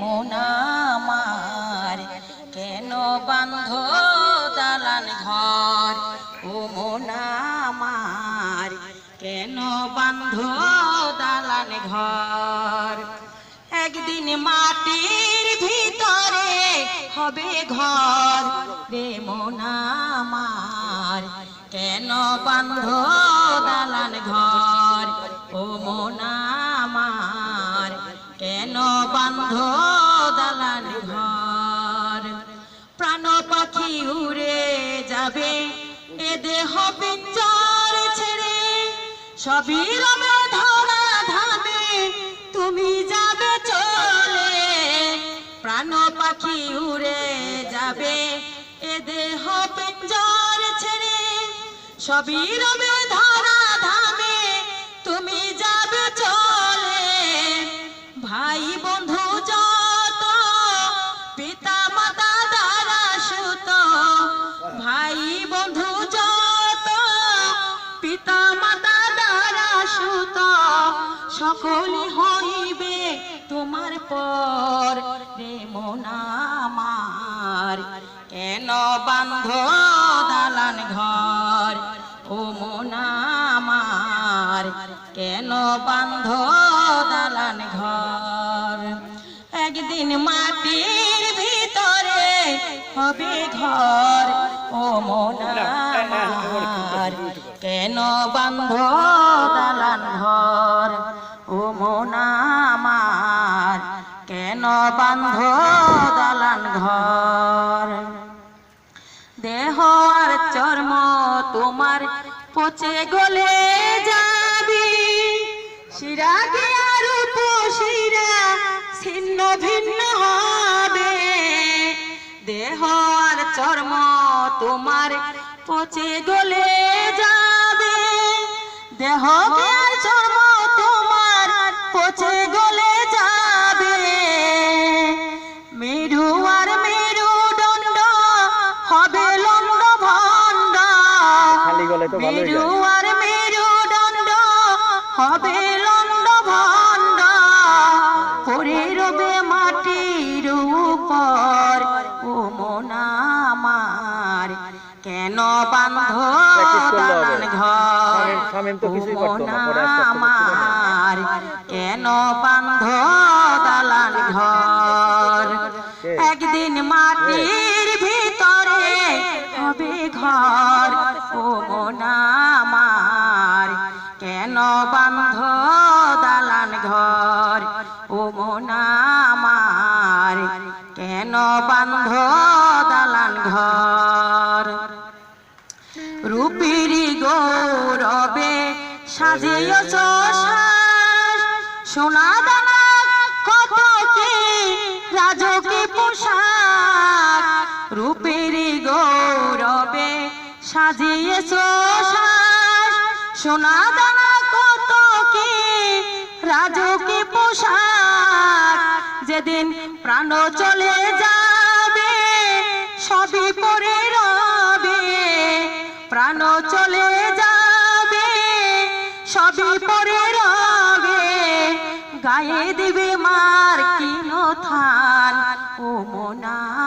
মন আমার কেন বাঁধ দালান ঘর ও মন আমার কেন বাঁধ দালান ঘর একদিন মাটির ভিতরে হবে ঘর রে মন আমার কেন বাঁধ দালান ঘর ও মন আমার কেন বাঁধ দালান ঘর প্রাণ পাখি উড়ে যাবে এ দেহ পিঞ্জর ছেড়ে সবই রবে ধরা ধামে তুমি যাবে চলে প্রাণ পাখি উড়ে যাবে এ দেহ পিঞ্জর ছেড়ে সবই রবে ধরা ধামে তুমি যাবে চলে ভাই বন্ধু যত পিতা মাতা দ্বারা সুত ভাই বন্ধু যত পিতা মাতা দ্বারা সুত সকলে হইবে তোমার পর রে মন আমার কেন বাঁধ দালান ঘর ও মন আমার কেন বাঁধ দালান ঘর একদিন মাটির ভিতরে হবে ঘর ও মন আমার কেন বাঁধ দালান ঘর ও মন আমার কেন বাঁধ দালান ঘর দেহ আর চর্ম তোমার পচে গলে যাবে শিরা আর উপশিরা ছিন্ন ভিন্ন হবে দেহ আর চর্ম তোমার পচে গলে যাবে দেহ আর চর্ম তোমার পচে গলে যাবে মেরু আর মেরুদণ্ড হবে লন্ড ভণ্ড মেরু আর মেরুদণ্ড হবে লন্ড ভণ্ড পড়ে রবে মাটির উপর ও মন আমার কেন বাঁধ দালান ঘর ও মন আমার কেন বাঁধ দালান ঘর একদিন মাটির ভিতরে হবে ঘর ও মন আমার কেন বাঁধ দালান ঘর ও মন আমার কেন বাঁধ দালান ঘর রূপের গৌরবে সাজিয়েছ সোনা দানা কত কি রাজকীয় পোশাক রূপের গৌরবে সাজিয়েছ সোনা দানা কত কি রাজকীয় পোশাক যেদিন প্রাণ চলে যাবে সবই পরে রবে প্রাণ চলে যাবে সবই পরে রবে গায়ে দিবে মার কিন থান ও মন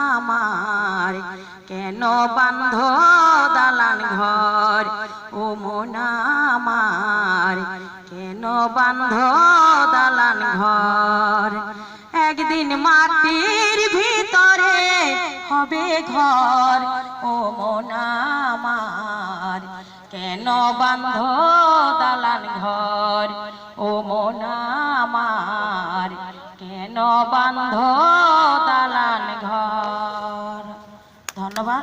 আমার কেন বাঁধ দালান ঘর ও মন আমার কেন বাঁধ দালান ঘর একদিন মাটির ভিতরে হবে ঘর ও মন আমার কেন বাঁধ দালান ঘর ও মন আমার কেন বাঁধ দালান ঘর ধন্যবাদ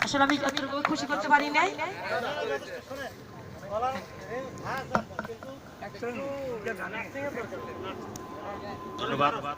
আসলে আমি যতটুকু খুশি করতে পারি নাই ধন্যবাদ।